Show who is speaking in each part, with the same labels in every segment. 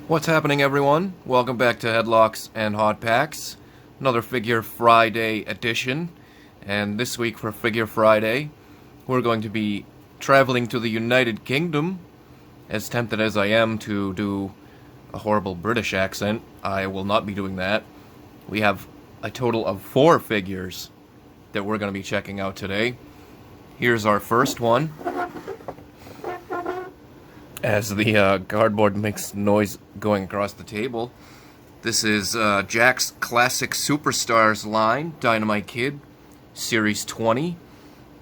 Speaker 1: What's happening, everyone? Welcome back to Headlocks and Hot Packs, another Figure Friday edition. And this week for Figure Friday, we're going to be traveling to the United Kingdom. As tempted as I am to do a horrible British accent, I will not be doing that. We have a total of 4 figures that we're going to be checking out today. Here's our first one. As the cardboard makes noise going across the table, this is Jack's Classic Superstars line, Dynamite Kid, Series 20. You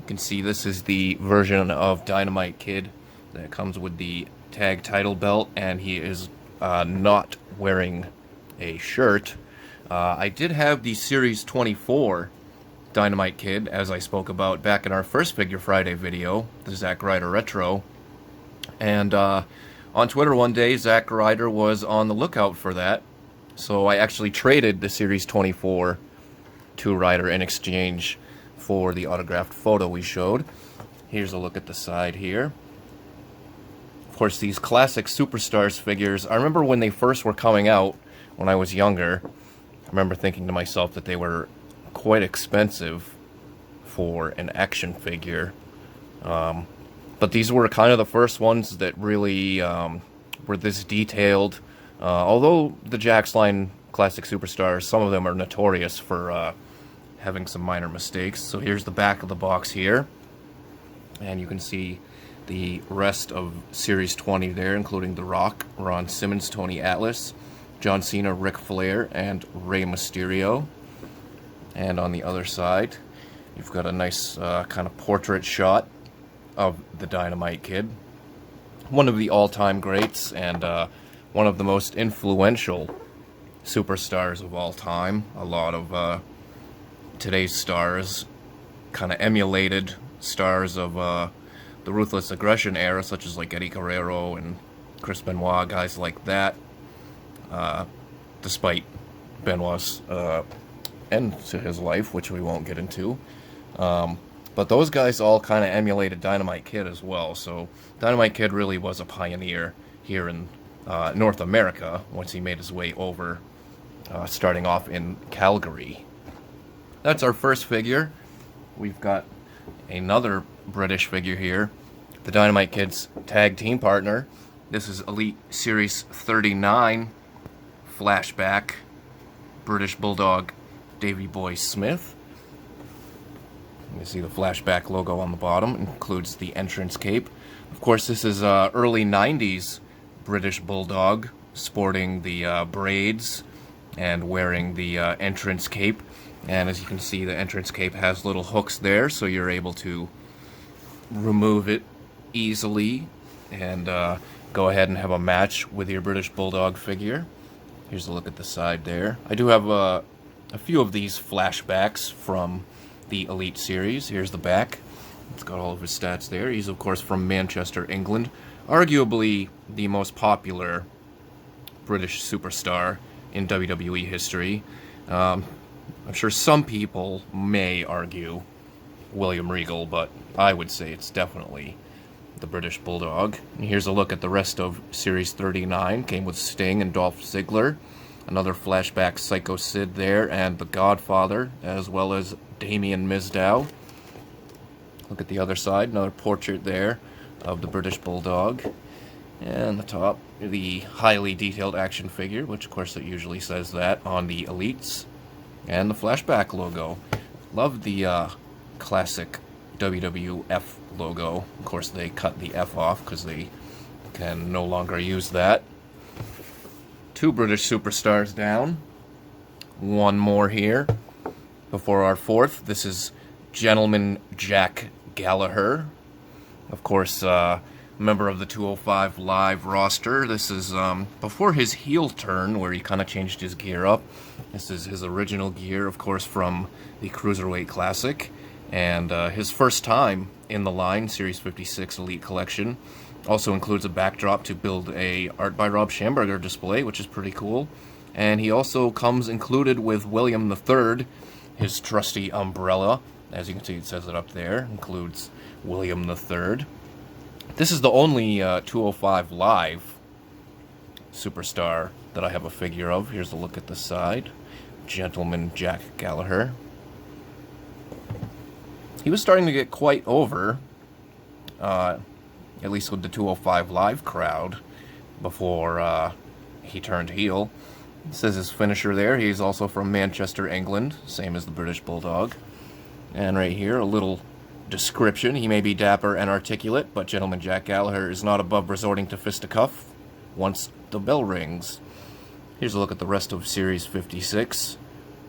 Speaker 1: can see this is the version of Dynamite Kid that comes with the tag title belt, and he is not wearing a shirt. I did have the Series 24 Dynamite Kid, as I spoke about back in our first Figure Friday video, the Zack Ryder Retro. And on Twitter one day, Zack Ryder was on the lookout for that. So I actually traded the Series 24 to Ryder in exchange for the autographed photo we showed. Here's a look at the side here. Of course, these classic Superstars figures, I remember when they first were coming out, when I was younger, I remember thinking to myself that they were quite expensive for an action figure. But these were kind of the first ones that really were this detailed. Although the Jack's line Classic Superstars, some of them are notorious for having some minor mistakes. So here's the back of the box here. And you can see the rest of Series 20 there, including The Rock, Ron Simmons, Tony Atlas, John Cena, Ric Flair, and Rey Mysterio. And on the other side, you've got a nice kind of portrait shot of the Dynamite Kid, one of the all-time greats and one of the most influential superstars of all time. A lot of today's stars kind of emulated stars of the Ruthless Aggression era, such as like Eddie Guerrero and Chris Benoit, guys like that, despite Benoit's end to his life, which we won't get into. But those guys all kind of emulated Dynamite Kid as well, so Dynamite Kid really was a pioneer here in North America once he made his way over, starting off in Calgary. That's our first figure. We've got another British figure here, the Dynamite Kid's tag team partner. This is Elite Series 39 Flashback British Bulldog Davey Boy Smith. You can see the Flashback logo on the bottom. It includes the entrance cape. Of course, this is early 90s British Bulldog, sporting the braids and wearing the entrance cape. And as you can see, the entrance cape has little hooks there, so you're able to remove it easily and go ahead and have a match with your British Bulldog figure. Here's a look at the side there. I do have a few of these flashbacks from the Elite Series. Here's the back. It's got all of his stats there. He's, of course, from Manchester, England. Arguably the most popular British superstar in WWE history. I'm sure some people may argue William Regal, but I would say it's definitely the British Bulldog. And here's a look at the rest of Series 39. Came with Sting and Dolph Ziggler. Another flashback Psycho Sid there, and The Godfather, as well as Damien Mizdow. Look at the other side, another portrait there of the British Bulldog. And the top, the highly detailed action figure, which of course it usually says that on the Elites. And the Flashback logo. Love the classic WWF logo. Of course they cut the F off because they can no longer use that. 2 British superstars down. One more here before our 4th. This is Gentleman Jack Gallagher. Of course, member of the 205 Live roster. This is before his heel turn, where he kind of changed his gear up. This is his original gear, of course, from the Cruiserweight Classic. And his first time in the line, Series 56 Elite Collection. Also includes a backdrop to build a Art by Rob Schamberger display, which is pretty cool. And he also comes included with William III, his trusty umbrella. As you can see, it says it up there. Includes William III. This is the only 205 Live superstar that I have a figure of. Here's a look at the side. Gentleman Jack Gallagher. He was starting to get quite over, at least with the 205 Live crowd, before he turned heel. It says his finisher there. He's also from Manchester, England, same as the British Bulldog. And right here, a little description. He may be dapper and articulate, but Gentleman Jack Gallagher is not above resorting to fisticuff once the bell rings. Here's a look at the rest of Series 56.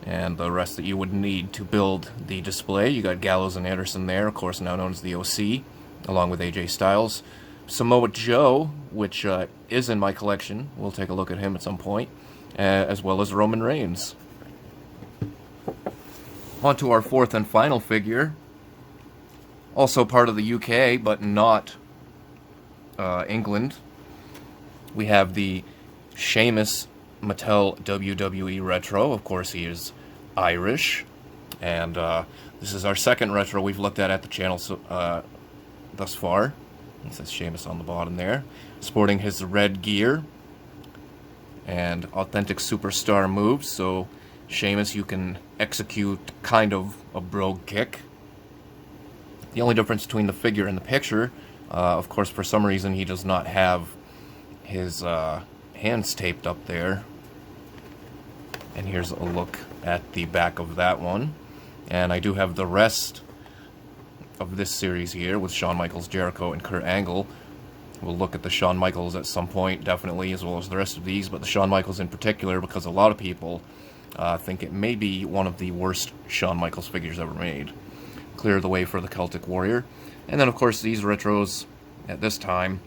Speaker 1: And the rest that you would need to build the display. You got Gallows and Anderson there, of course now known as the OC, along with AJ Styles. Samoa Joe, which is in my collection. We'll take a look at him at some point. As well as Roman Reigns. On to our fourth and final figure. Also part of the UK, but not England. We have the Sheamus Mattel WWE Retro. Of course, he is Irish, and this is our second retro we've looked at the channel thus far. It says Sheamus on the bottom there, sporting his red gear and authentic superstar moves. So Sheamus, you can execute kind of a brogue kick. The only difference between the figure and the picture, of course, for some reason he does not have his hands taped up there. And here's a look at the back of that one. And I do have the rest of this series here with Shawn Michaels, Jericho, and Kurt Angle. We'll look at the Shawn Michaels at some point, definitely, as well as the rest of these, but the Shawn Michaels in particular, because a lot of people think it may be one of the worst Shawn Michaels figures ever made. Clear the way for the Celtic Warrior. And then, of course, these retros, at this time,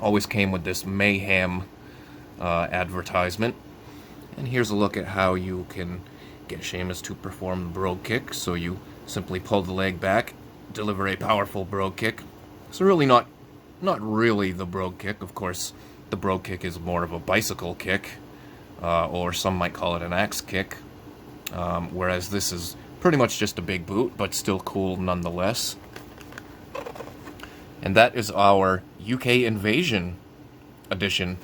Speaker 1: always came with this Mayhem advertisement. And here's a look at how you can get Sheamus to perform the brogue kick. So you simply pull the leg back, deliver a powerful brogue kick. So really not really the brogue kick. Of course, the brogue kick is more of a bicycle kick, or some might call it an axe kick. Whereas this is pretty much just a big boot, but still cool nonetheless. And that is our UK Invasion edition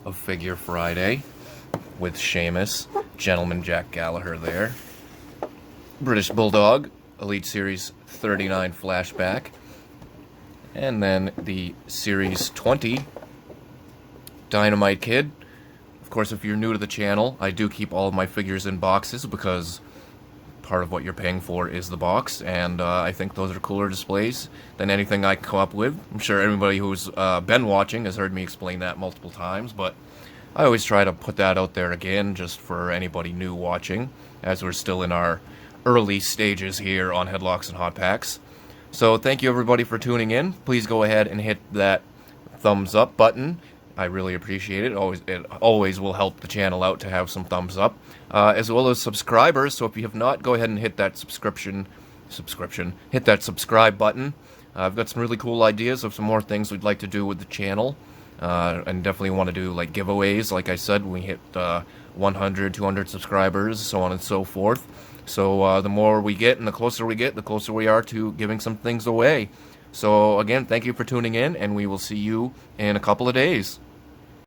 Speaker 1: of Figure Friday, with Sheamus, Gentleman Jack Gallagher there, British Bulldog, Elite Series 39 Flashback, and then the Series 20 Dynamite Kid. Of course, if you're new to the channel, I do keep all of my figures in boxes because part of what you're paying for is the box, and I think those are cooler displays than anything I come up with. I'm sure everybody who's been watching has heard me explain that multiple times, but I always try to put that out there again just for anybody new watching, as we're still in our early stages here on Headlocks and Hot Packs. So thank you everybody for tuning in. Please go ahead and hit that thumbs up button. I really appreciate it. It always will help the channel out to have some thumbs up, as well as subscribers. So if you have not, go ahead and hit that hit that subscribe button. I've got some really cool ideas of some more things we'd like to do with the channel, and definitely want to do like giveaways. Like I said, when we hit 100, 200 subscribers, so on and so forth. So the more we get and the closer we get, the closer we are to giving some things away. So again, thank you for tuning in, and we will see you in a couple of days.